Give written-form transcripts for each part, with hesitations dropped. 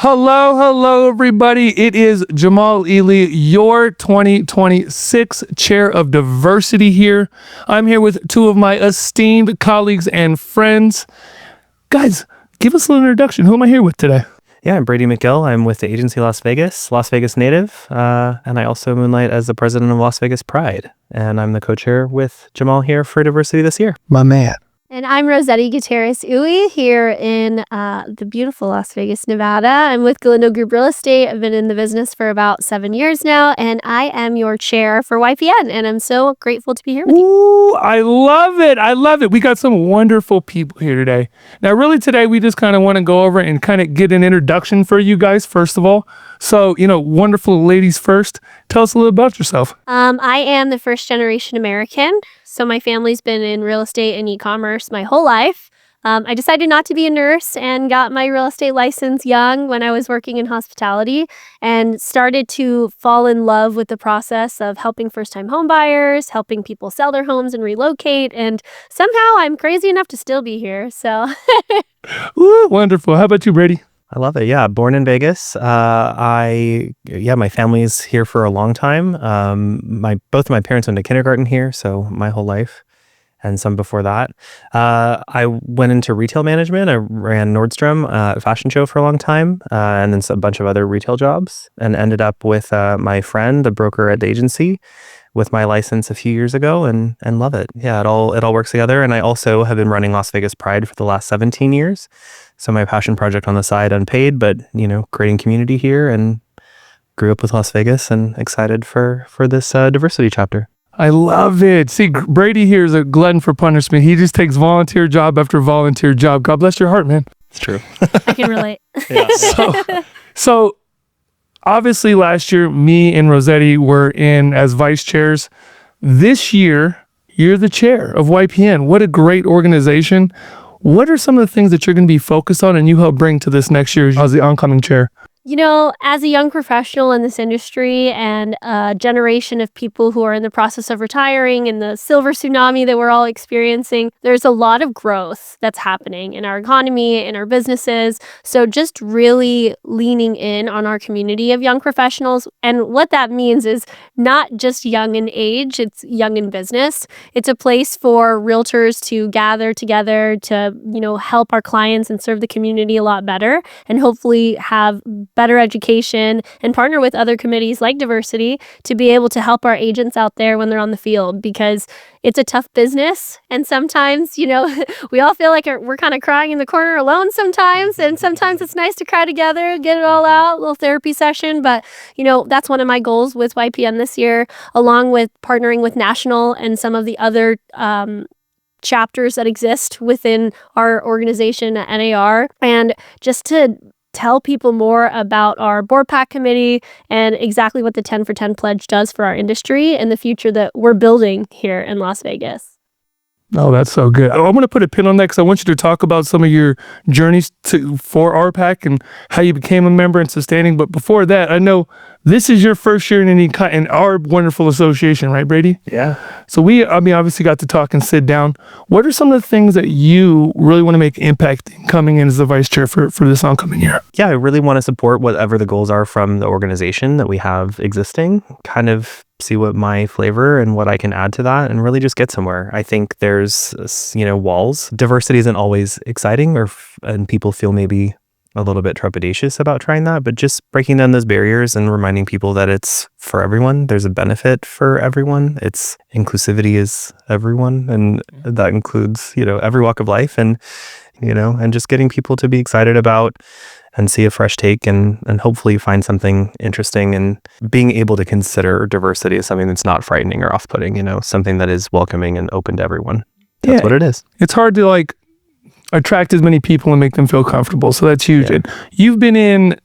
Hello, everybody. It is Jamaal Ely, your 2026 Chair of Diversity here. I'm here with two of my esteemed colleagues and friends. Guys, give us a little introduction. Who am I here with today? Yeah, I'm Brady McGill. I'm with the agency Las Vegas native, and I also moonlight as the president of Las Vegas Pride. And I'm the co-chair with Jamaal here for diversity this year. My man. And I'm Roszettie Gutierrez-Uy here in the beautiful Las Vegas, Nevada. I'm with Galindo Group Real Estate. I've been in the business for about 7 years now, and I am your chair for YPN, and I'm so grateful to be here with you. Ooh, I love it. We got some wonderful people here today. Now, really today, we just kind of want to go over and kind of get an introduction for you guys, first of all. So, wonderful ladies first. Tell us a little about yourself. I am the first generation American. So my family's been in real estate and e-commerce my whole life. I decided not to be a nurse and got my real estate license young when I was working in hospitality and started to fall in love with the process of helping first-time home buyers, helping people sell their homes and relocate. And somehow I'm crazy enough to still be here. So Ooh, wonderful. How about you, Brady? I love it. Yeah, born in Vegas. My family's here for a long time. Both of my parents went to kindergarten here, so my whole life, and some before that. I went into retail management. I ran Nordstrom, fashion show for a long time, and then a bunch of other retail jobs, and ended up with my friend, the broker at the agency, with my license a few years ago, and love it. Yeah, it all works together. And I also have been running Las Vegas Pride for the last 17 years. So my passion project on the side, unpaid, but creating community here, and grew up with Las Vegas and excited for this diversity chapter. I love it. See, Brady here is a glutton for punishment. He just takes volunteer job after volunteer job. God bless your heart, man. It's true. I can relate. So obviously last year, me and Roszettie were in as vice chairs. This year, you're the chair of YPN. What a great organization. What are some of the things that you're going to be focused on and you help bring to this next year as the oncoming chair? As a young professional in this industry and a generation of people who are in the process of retiring and the silver tsunami that we're all experiencing, there's a lot of growth that's happening in our economy, in our businesses. So just really leaning in on our community of young professionals. And what that means is not just young in age, it's young in business. It's a place for realtors to gather together to, help our clients and serve the community a lot better, and hopefully have better education and partner with other committees like diversity to be able to help our agents out there when they're on the field, because it's a tough business. And sometimes, we all feel like we're kind of crying in the corner alone sometimes. And sometimes it's nice to cry together, get it all out, a little therapy session. But, that's one of my goals with YPN this year, along with partnering with National and some of the other chapters that exist within our organization at NAR, and just to tell people more about our board pack committee and exactly what the 10 for 10 pledge does for our industry and the future that we're building here in Las Vegas. Oh, that's so good. I'm going to put a pin on that because I want you to talk about some of your journeys for RPAC and how you became a member and sustaining. But before that, I know this is your first year in our wonderful association, right, Brady? Yeah. So we obviously got to talk and sit down. What are some of the things that you really want to make impact coming in as the vice chair for this oncoming year? Yeah, I really want to support whatever the goals are from the organization that we have existing, kind of see what my flavor and what I can add to that, and really just get somewhere. I think there's, walls. Diversity isn't always exciting, and people feel maybe a little bit trepidatious about trying that, but just breaking down those barriers and reminding people that it's for everyone. There's a benefit for everyone. Inclusivity is everyone, and that includes, every walk of life, and just getting people to be excited about and see a fresh take and hopefully find something interesting, and being able to consider diversity as something that's not frightening or off-putting, something that is welcoming and open to everyone. That's what it is. It's hard to attract as many people and make them feel comfortable. So that's huge. Yeah. And you've been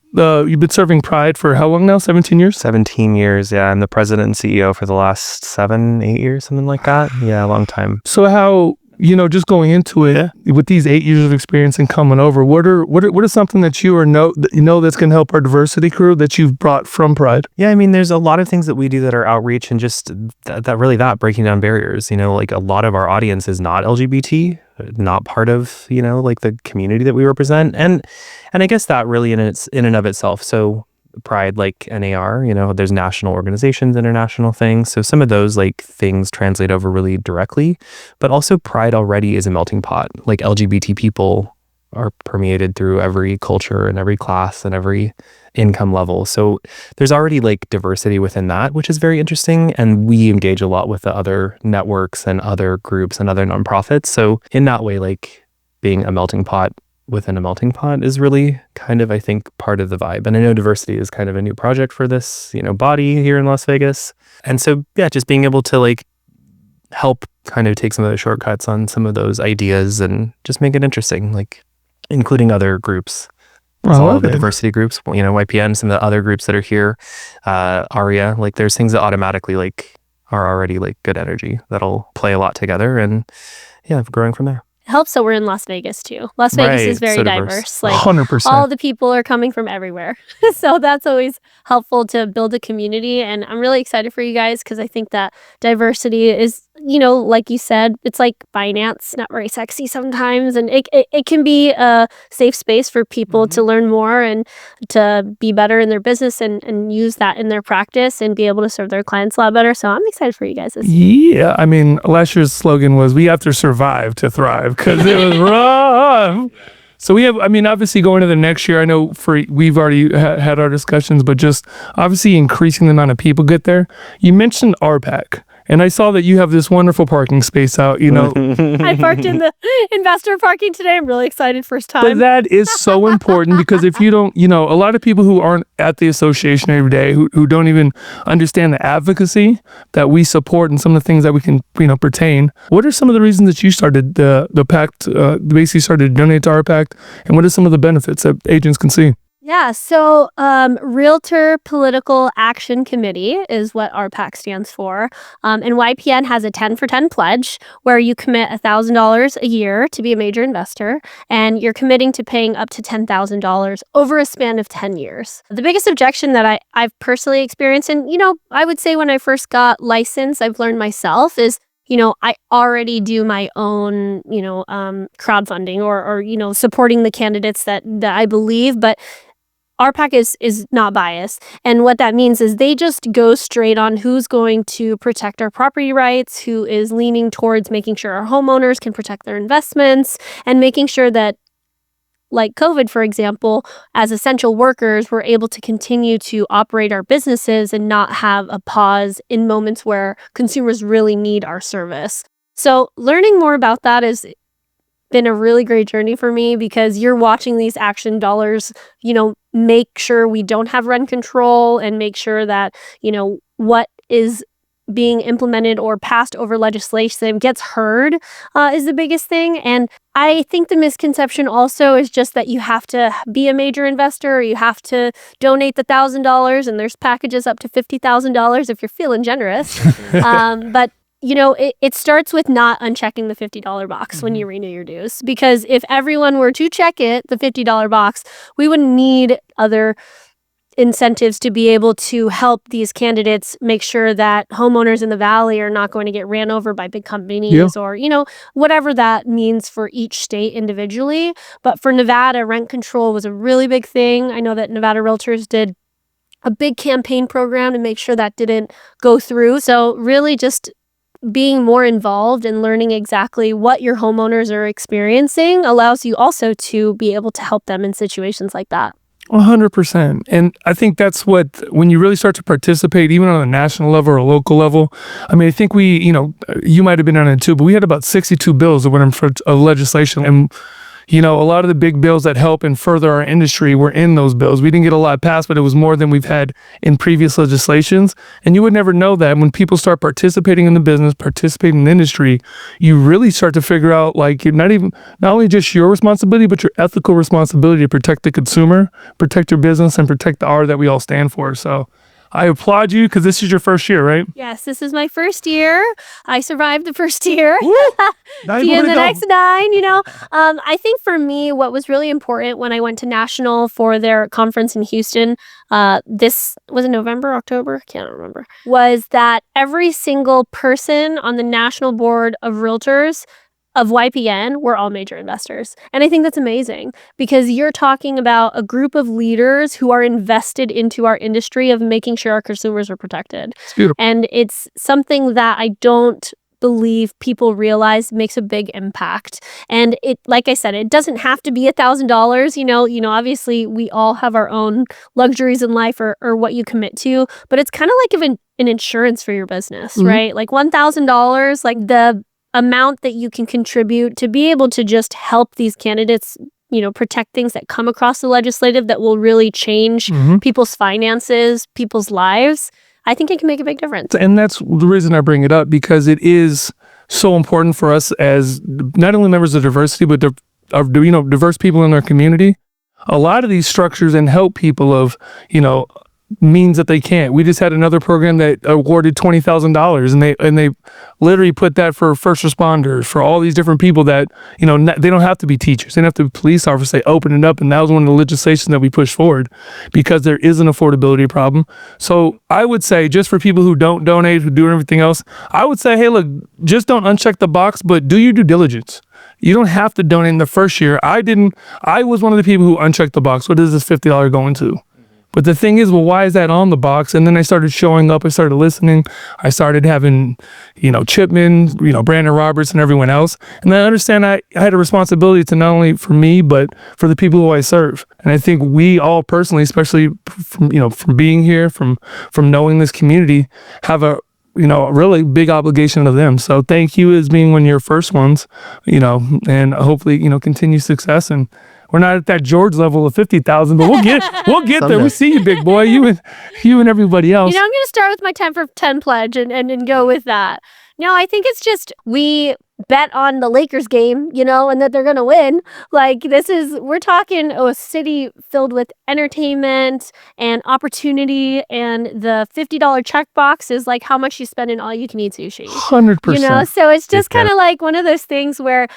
serving Pride for how long now? 17 years? 17 years. Yeah. I'm the president and CEO for the last 7-8 years, something like that. Yeah. A long time. So how, just going into it with these 8 years of experience and coming over, what are something that you know that's going to help our diversity crew that you've brought from Pride? Yeah, I mean, there's a lot of things that we do that are outreach and just that breaking down barriers. A lot of our audience is not LGBT. not part of, like the community that we represent. And I guess that really in and of itself. So Pride, like NAR, there's national organizations, international things. So some of those like things translate over really directly, but also Pride already is a melting pot. Like LGBT people are permeated through every culture and every class and every income level. So there's already like diversity within that, which is very interesting. And we engage a lot with the other networks and other groups and other nonprofits. So in that way, like being a melting pot within a melting pot is really kind of, I think, part of the vibe. And I know diversity is kind of a new project for this, body here in Las Vegas. And so, yeah, just being able to like help kind of take some of the shortcuts on some of those ideas and just make it interesting, like including other groups. All of the diversity groups, YPN, some of the other groups that are here, ARIA, like there's things that automatically like are already like good energy that'll play a lot together and yeah, growing from there. It helps that we're in Las Vegas too. Las Vegas is very so diverse. Like 100%. all the people are coming from everywhere. So that's always helpful to build a community. And I'm really excited for you guys because I think that diversity is, like you said, it's like finance, not very sexy sometimes. And it can be a safe space for people to learn more and to be better in their business and use that in their practice and be able to serve their clients a lot better. So I'm excited for you guys this year. Yeah, I mean, last year's slogan was "We have to survive to thrive" because it was rough. So we have, I mean, obviously going to the next year, I know we've already had our discussions, but just obviously increasing the amount of people get there. You mentioned RPAC. And I saw that you have this wonderful parking space out, I parked in the investor parking today. I'm really excited first time. But that is so important because if you don't, a lot of people who aren't at the association every day, who don't even understand the advocacy that we support and some of the things that we can, pertain. What are some of the reasons that you started the pact, basically started to donate to our pact? And what are some of the benefits that agents can see? Yeah, so Realtor Political Action Committee is what RPAC stands for. And YPN has a 10 for 10 pledge where you commit $1,000 a year to be a major investor, and you're committing to paying up to $10,000 over a span of 10 years. The biggest objection that I've personally experienced, and I would say when I first got licensed, I've learned myself is, I already do my own, crowdfunding or supporting the candidates that I believe, but RPAC is not biased. And what that means is they just go straight on who's going to protect our property rights, who is leaning towards making sure our homeowners can protect their investments, and making sure that, like COVID, for example, as essential workers, we're able to continue to operate our businesses and not have a pause in moments where consumers really need our service. So learning more about that has been a really great journey for me because you're watching these action dollars, make sure we don't have rent control and make sure that, what is being implemented or passed over legislation gets heard is the biggest thing. And I think the misconception also is just that you have to be a major investor or you have to donate the $1,000 and there's packages up to $50,000 if you're feeling generous. But it starts with not unchecking the $50 box when you renew your dues. Because if everyone were to check it, the $50 box, we wouldn't need other incentives to be able to help these candidates make sure that homeowners in the valley are not going to get ran over by big companies or, whatever that means for each state individually. But for Nevada, rent control was a really big thing. I know that Nevada Realtors did a big campaign program to make sure that didn't go through. So really just being more involved and learning exactly what your homeowners are experiencing allows you also to be able to help them in situations like that. 100%. And I think that's when you really start to participate, even on a national level or a local level. I mean, I think you might have been on it too, but we had about 62 bills that went in for legislation. And a lot of the big bills that help and further our industry were in those bills. We didn't get a lot passed, but it was more than we've had in previous legislations. And you would never know that when people start participating in the business, participating in the industry, you really start to figure out like you're not only just your responsibility, but your ethical responsibility to protect the consumer, protect your business, and protect the R that we all stand for. So I applaud you because this is your first year, right? Yes, this is my first year. I survived the first year. Nice. See you in the next 9, I think for me, what was really important when I went to National for their conference in Houston, this was in November, October, can't remember, was that every single person on the National Board of Realtors of YPN, we're all major investors. And I think that's amazing because you're talking about a group of leaders who are invested into our industry of making sure our consumers are protected. It's beautiful. And it's something that I don't believe people realize makes a big impact. And it, like I said, it doesn't have to be $1,000. Obviously we all have our own luxuries in life or what you commit to, but it's kind of like an insurance for your business, right? Like $1,000, like the amount that you can contribute to be able to just help these candidates, protect things that come across the legislative that will really change people's finances, people's lives. I think it can make a big difference. And that's the reason I bring it up, because it is so important for us as not only members of diversity, but diverse people in our community. A lot of these structures and help people of, means that they can't. We just had another program that awarded $20,000, and they literally put that for first responders, for all these different people that, they don't have to be teachers. They don't have to be police officers. They open it up, and that was one of the legislation that we pushed forward because there is an affordability problem. So I would say, just for people who don't donate, who do everything else, I would say, hey, look, just don't uncheck the box, but do your due diligence. You don't have to donate in the first year. I was one of the people who unchecked the box. What is this $50 going to? But the thing is, well, why is that on the box? And then I started showing up. I started listening. I started having, Chipman, Brandon Roberts and everyone else. And then I understand I had a responsibility to not only for me, but for the people who I serve. And I think we all personally, especially from being here, from knowing this community, have a really big obligation to them. So thank you as being one of your first ones, and hopefully, continue success. And we're not at that George level of 50,000, but we'll get there. We see you, big boy, you and everybody else. I'm going to start with my 10 for 10 pledge and go with that. No, I think it's just, we bet on the Lakers game, and that they're going to win. Like, we're talking a city filled with entertainment and opportunity, and the $50 checkbox is like how much you spend in all you can eat sushi. 100%. So it's just kind of like one of those things where,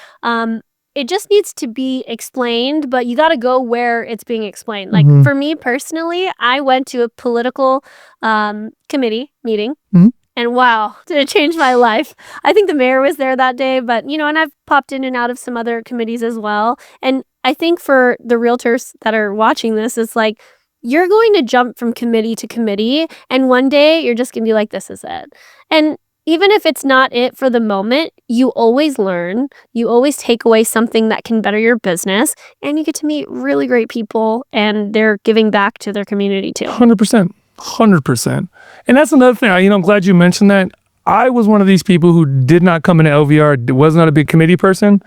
it just needs to be explained, but you got to go where it's being explained. Like for me personally, I went to a political committee meeting, and wow, did it change my life. I think the mayor was there that day, but and I've popped in and out of some other committees as well. And I think for the realtors that are watching this, it's like, you're going to jump from committee to committee, and one day you're just going to be like, this is it. And even if it's not it for the moment, you always learn, you always take away something that can better your business, and you get to meet really great people, and they're giving back to their community too. 100%. 100%. And that's another thing, I'm glad you mentioned that. I was one of these people who did not come into LVR, was not a big committee person.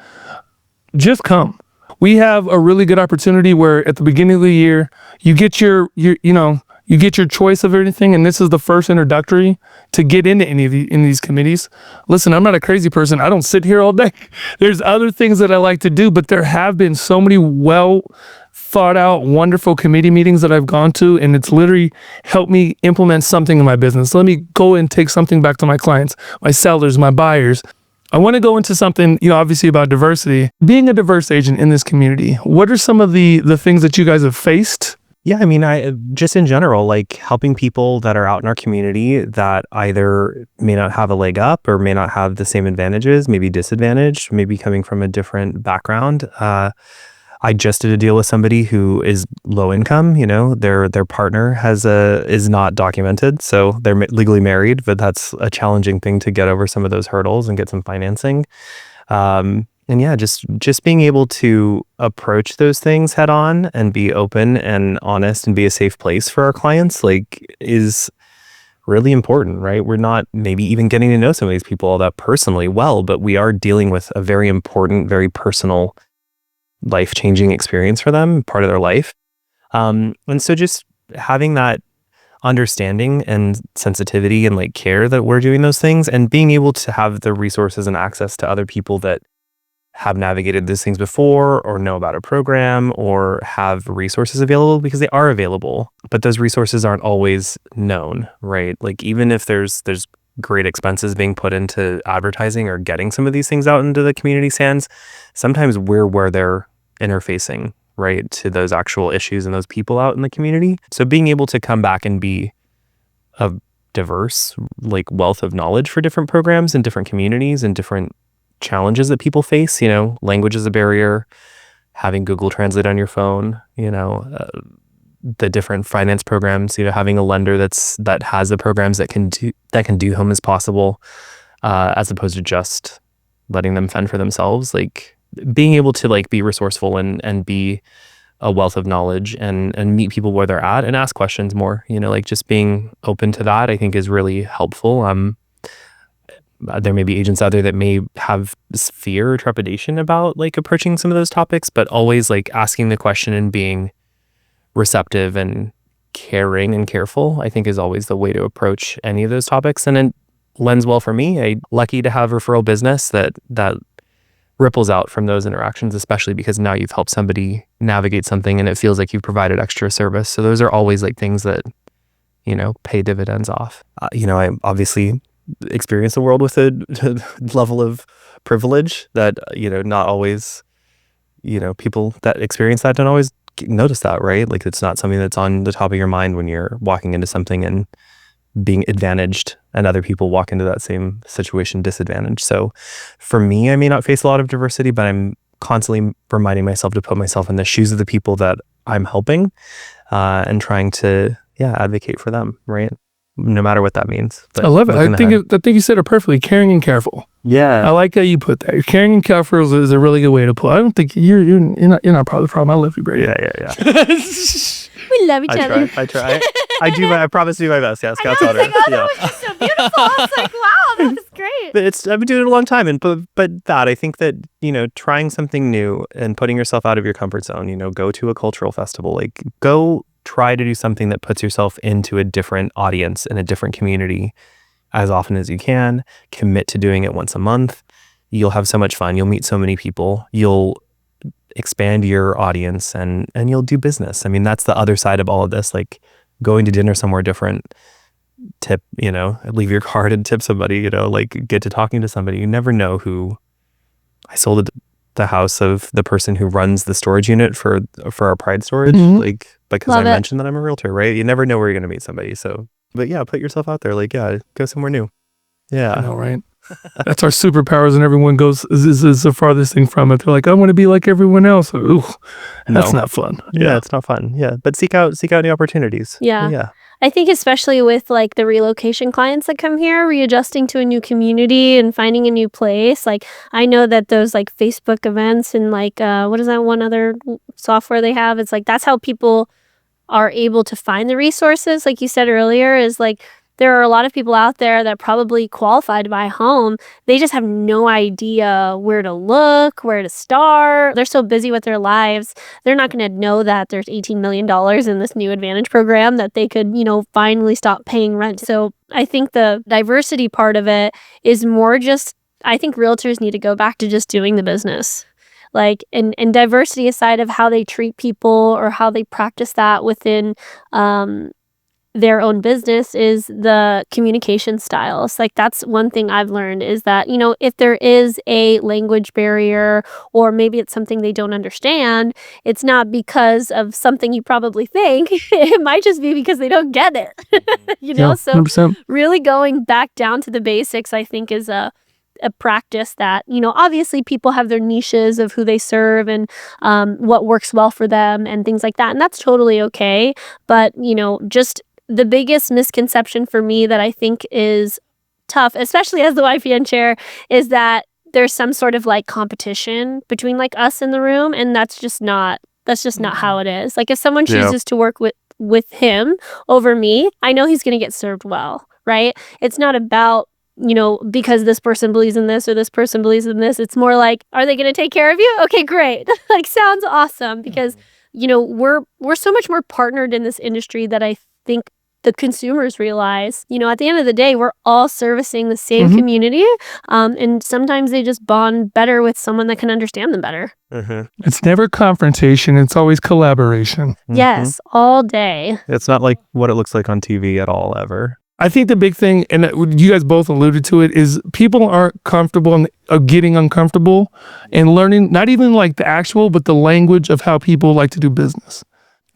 Just come. We have a really good opportunity where at the beginning of the year, you get your choice of everything, and this is the first introductory to get into any of these committees. Listen, I'm not a crazy person. I don't sit here all day. There's other things that I like to do, but there have been so many well thought out, wonderful committee meetings that I've gone to, and it's literally helped me implement something in my business. Let me go and take something back to my clients, my sellers, my buyers. I want to go into something, obviously about diversity. Being a diverse agent in this community, what are some of the things that you guys have faced? Yeah, I just in general, like helping people that are out in our community that either may not have a leg up or may not have the same advantages, maybe disadvantaged, maybe coming from a different background. I just did a deal with somebody who is low income. Their partner is not documented, so they're legally married, but that's a challenging thing to get over some of those hurdles and get some financing. And yeah, just being able to approach those things head on and be open and honest and be a safe place for our clients, is really important, right? We're not maybe even getting to know some of these people all that personally well, but we are dealing with a very important, very personal, life-changing experience for them, part of their life. And so just having that understanding and sensitivity and care that we're doing those things, and being able to have the resources and access to other people that have navigated these things before, or know about a program, or have resources available, because they are available, but those resources aren't always known, right? Even if there's great expenses being put into advertising or getting some of these things out into the community hands, sometimes we're where they're interfacing, right, to those actual issues and those people out in the community. So being able to come back and be a diverse wealth of knowledge for different programs and different communities and different challenges that people face. Language is a barrier, having Google Translate on your phone, the different finance programs, having a lender that has the programs that can do home as possible, as opposed to just letting them fend for themselves. Like being able to like be resourceful and be a wealth of knowledge and meet people where they're at and ask questions more, like just being open to that, I think is really helpful. There may be agents out there that may have this fear or trepidation about like approaching some of those topics, but always like asking the question and being receptive and caring and careful, I think is always the way to approach any of those topics. And it lends well for me. I'm lucky to have referral business that ripples out from those interactions, especially because now you've helped somebody navigate something and it feels like you've provided extra service. So those are always like things that, pay dividends off. I obviously experience the world with a level of privilege that, not always, people that experience that don't always notice that, right? Like it's not something that's on the top of your mind when you're walking into something and being advantaged and other people walk into that same situation disadvantaged. So for me, I may not face a lot of diversity, but I'm constantly reminding myself to put myself in the shoes of the people that I'm helping, and trying to, advocate for them, right? No matter what that means. But I love it. I think you said it perfectly. Caring and careful. Yeah. I like how you put that. Caring and careful is a really good way to put it. I don't think you're not part of the problem. I love you, Brady. Yeah. We love each other. I try. I promise to do my best. Yeah, Scout's honor. That was just so beautiful. I was like, wow, that was great. But I've been doing it a long time, but that I think that trying something new and putting yourself out of your comfort zone. Go to a cultural festival. Like go try to do something that puts yourself into a different audience and a different community as often as you can. Commit to doing it once a month. You'll have so much fun. You'll meet so many people. You'll expand your audience and you'll do business. I mean, that's the other side of all of this. Like going to dinner somewhere different, tip, leave your card and tip somebody, like get to talking to somebody. You never know who. I sold the house of the person who runs the storage unit for our Pride storage, like because I mentioned that I'm a realtor, right? You never know where you're going to meet somebody. So, but yeah, put yourself out there. Like, go somewhere new. Yeah. I know, right? That's our superpowers, and everyone goes is the farthest thing from it. They're like, I want to be like everyone else. Ooh, that's not fun. Yeah, it's not fun. Yeah, but seek out new opportunities. Yeah. I think especially with like the relocation clients that come here, readjusting to a new community and finding a new place. Like I know that those like Facebook events and like what is that one other software they have? It's like that's how people are able to find the resources. Like you said earlier, is like there are a lot of people out there that probably qualified to buy a home. They just have no idea where to look, where to start. They're so busy with their lives. They're not going to know that there's $18 million in this new Advantage program that they could, finally stop paying rent. So I think the diversity part of it is more just, I think realtors need to go back to just doing the business. Like, and diversity aside of how they treat people or how they practice that within, their own business is the communication styles. Like that's one thing I've learned is that, if there is a language barrier or maybe it's something they don't understand, it's not because of something you probably think. It might just be because they don't get it. So 100%. Really going back down to the basics, I think is a practice that, obviously people have their niches of who they serve and what works well for them and things like that. And that's totally okay. But, just the biggest misconception for me that I think is tough, especially as the YPN chair, is that there's some sort of like competition between like us in the room. And that's just not how it is. Like if someone chooses to work with him over me, I know he's going to get served well, right? It's not about, because this person believes in this or this person believes in this. It's more like, are they going to take care of you? Okay, great. Like sounds awesome because, we're so much more partnered in this industry that I think the consumers realize, at the end of the day, we're all servicing the same community. And sometimes they just bond better with someone that can understand them better. It's never confrontation. It's always collaboration. Yes, all day. It's not like what it looks like on TV at all, ever. I think the big thing, and you guys both alluded to it, is people aren't comfortable getting uncomfortable and learning, not even like the actual, but the language of how people like to do business.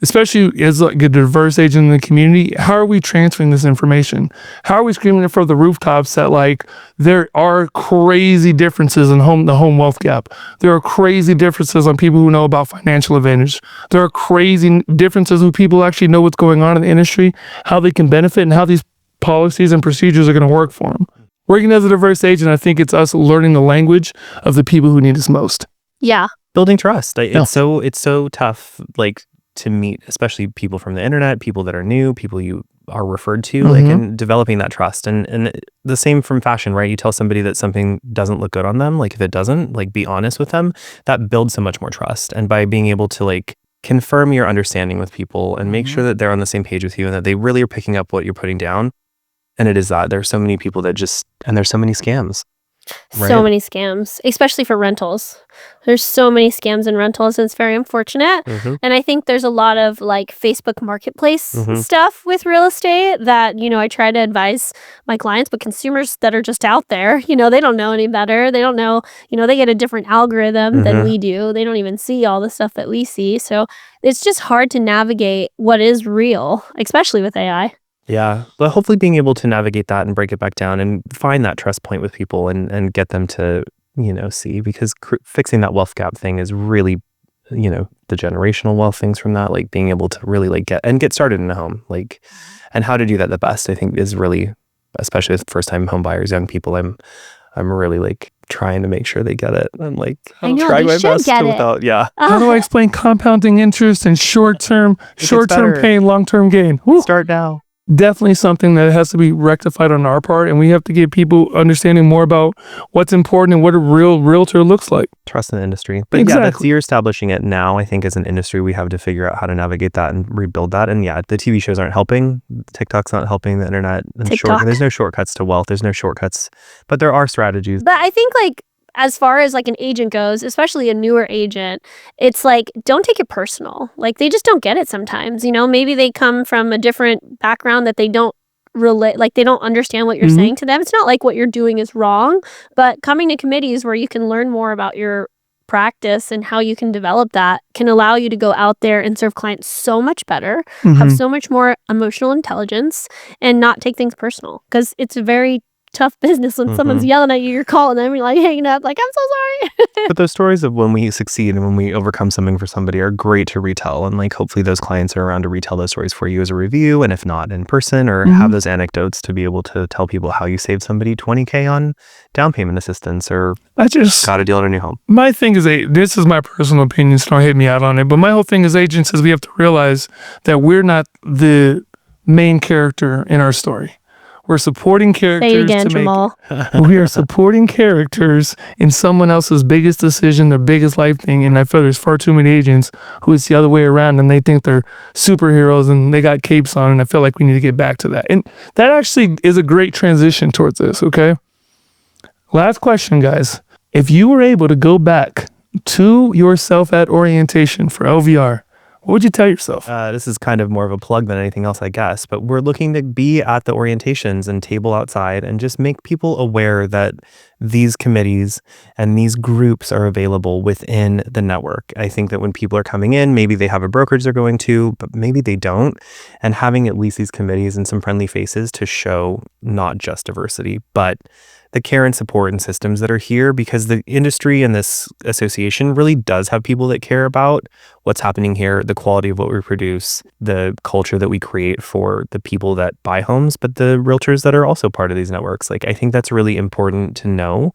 especially as like a diverse agent in the community, how are we transferring this information? How are we screaming it from the rooftops that like there are crazy differences in the home wealth gap? There are crazy differences on people who know about financial advantage. There are crazy differences who people actually know what's going on in the industry, how they can benefit, and how these policies and procedures are going to work for them. Working as a diverse agent, I think it's us learning the language of the people who need us most. Yeah. Building trust. It's so tough, like, to meet, especially people from the internet, people that are new, people you are referred to, like, and developing that trust. And the same from fashion, right? You tell somebody that something doesn't look good on them, like if it doesn't, like be honest with them, that builds so much more trust. And by being able to like confirm your understanding with people and make sure that they're on the same page with you and that they really are picking up what you're putting down. And it is that there's so many people that and there's so many scams. Right? So many scams, especially for rentals. There's so many scams in rentals, and it's very unfortunate. And I think there's a lot of like Facebook marketplace stuff with real estate that, you know, I try to advise my clients, but consumers that are just out there, you know, they don't know any better. They don't know, you know, they get a different algorithm than we do. They don't even see all the stuff that we see. So it's just hard to navigate what is real, especially with AI. Yeah, but hopefully being able to navigate that and break it back down and find that trust point with people and get them to, you know, see, because fixing that wealth gap thing is really, you know, the generational wealth things from that, like being able to really like get started in a home, like, and how to do that the best, I think is really, especially with first time home buyers, young people, I'm really like trying to make sure they get it. I'm like, I'm trying my best without, How do I explain compounding interest and short-term pain, long-term gain? Woo. Start now. Definitely something that has to be rectified on our part, and we have to give people understanding more about what's important and what a real realtor looks like. Trust in the industry. But exactly. You're establishing it now. I think as an industry, we have to figure out how to navigate that and rebuild that. And the TV shows aren't helping. TikTok's not helping, the internet. And there's no shortcuts to wealth. There's no shortcuts, but there are strategies. But I think like, as far as like an agent goes, especially a newer agent, it's like, don't take it personal. Like they just don't get it sometimes, you know, maybe they come from a different background that they don't relate, like they don't understand what you're saying to them. It's not like what you're doing is wrong, but coming to committees where you can learn more about your practice and how you can develop that can allow you to go out there and serve clients so much better, have so much more emotional intelligence, and not take things personal, because it's a very tough business when someone's yelling at you, you're calling them, you're like hanging up, like, I'm so sorry. But those stories of when we succeed and when we overcome something for somebody are great to retell, and like hopefully those clients are around to retell those stories for you as a review, and if not in person, or have those anecdotes to be able to tell people how you saved somebody $20,000 on down payment assistance, or got a deal on a new home. My thing is, this is my personal opinion, so don't hit me out on it, but my whole thing as agents is we have to realize that we're not the main character in our story. We're supporting characters. Say it again, Jamaal. We are supporting characters in someone else's biggest decision, their biggest life thing. And I feel there's far too many agents who it's the other way around and they think they're superheroes and they got capes on. And I feel like we need to get back to that. And that actually is a great transition towards this, okay? Last question, guys. If you were able to go back to yourself at orientation for LVR, what would you tell yourself? This is kind of more of a plug than anything else, I guess, but we're looking to be at the orientations and table outside and just make people aware that these committees and these groups are available within the network. I think that when people are coming in, maybe they have a brokerage they're going to, but maybe they don't. And having at least these committees and some friendly faces to show not just diversity, but the care and support and systems that are here, because the industry and this association really does have people that care about what's happening here, the quality of what we produce, the culture that we create for the people that buy homes, but the realtors that are also part of these networks. Like, I think that's really important to know.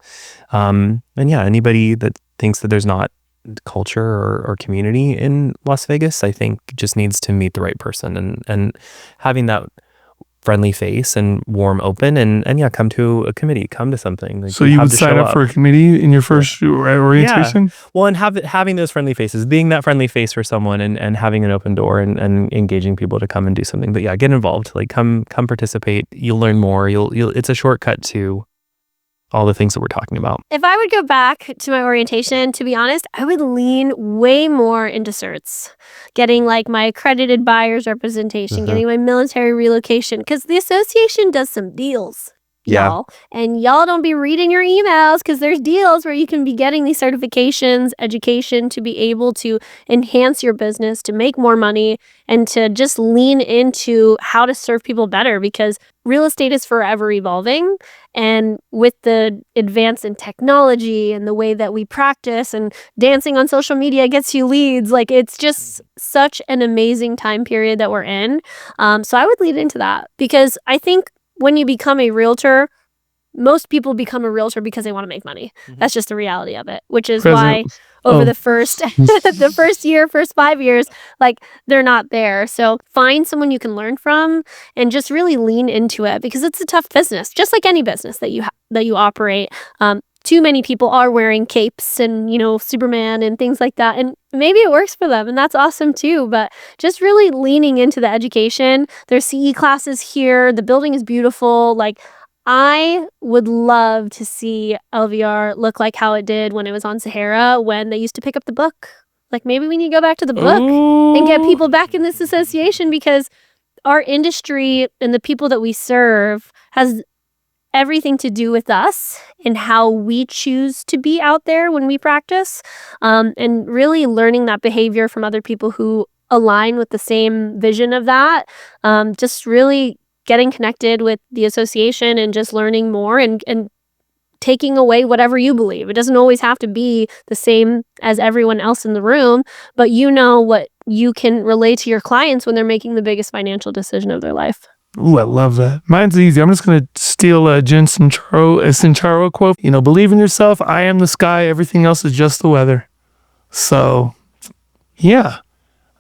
And anybody that thinks that there's not culture or community in Las Vegas, I think just needs to meet the right person and having that friendly face and warm open and come to a committee, come to something. Like, so you would sign up for a committee in your first orientation? Yeah. Well, and having those friendly faces, being that friendly face for someone and having an open door and engaging people to come and do something. But get involved, like come participate. You'll learn more. It's a shortcut to all the things that we're talking about. If I would go back to my orientation, to be honest, I would lean way more into certs, getting like my accredited buyer's representation, getting my military relocation, because the association does some deals. Yeah. y'all. And y'all don't be reading your emails because there's deals where you can be getting these certifications, education to be able to enhance your business, to make more money, and to just lean into how to serve people better, because real estate is forever evolving. And with the advance in technology and the way that we practice, and dancing on social media gets you leads, like it's just such an amazing time period that we're in. So I would lead into that, because I think when you become a realtor, most people become a realtor because they want to make money. That's just the reality of it, which is why over the first the first year, first 5 years, like they're not there. So find someone you can learn from and just really lean into it, because it's a tough business, just like any business that you operate. Too many people are wearing capes and, Superman and things like that. And maybe it works for them, and that's awesome too. But just really leaning into the education. There's CE classes here. The building is beautiful. Like, I would love to see LVR look like how it did when it was on Sahara, when they used to pick up the book. Like, maybe we need to go back to the book and get people back in this association, because our industry and the people that we serve has everything to do with us and how we choose to be out there when we practice, and really learning that behavior from other people who align with the same vision of that. Just really getting connected with the association and just learning more and taking away whatever you believe. It doesn't always have to be the same as everyone else in the room, but what you can relay to your clients when they're making the biggest financial decision of their life. Ooh, I love that. Mine's easy. I'm just going to steal a Jen Sincero quote. Believe in yourself. I am the sky. Everything else is just the weather. So, yeah,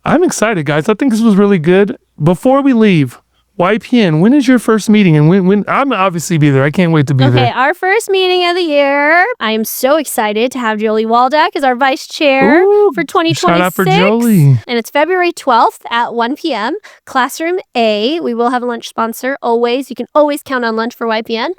I'm excited, guys. I think this was really good. Before we leave, YPN, when is your first meeting? And when I'm obviously be there. I can't wait to be there. Okay, our first meeting of the year. I am so excited to have Jolie Waldeck as our vice chair for 2026. Shout out for Jolie. And it's February 12th at 1 p.m. Classroom A. We will have a lunch sponsor always. You can always count on lunch for YPN.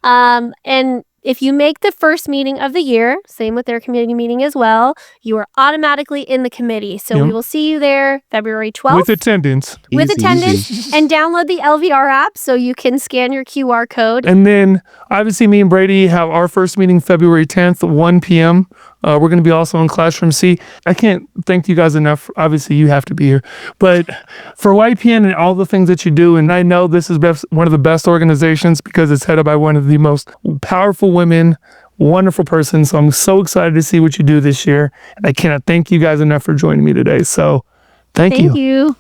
And if you make the first meeting of the year, same with their community meeting as well, you are automatically in the committee. So we will see you there February 12th. With attendance. And download the LVR app so you can scan your QR code. And then, obviously, me and Brady have our first meeting February 10th, 1 p.m. We're going to be also in Classroom C. I can't thank you guys enough. Obviously, you have to be here. But for YPN and all the things that you do, and I know this is one of the best organizations because it's headed by one of the most powerful women, wonderful person. So I'm so excited to see what you do this year. And I cannot thank you guys enough for joining me today. So thank you. Thank you.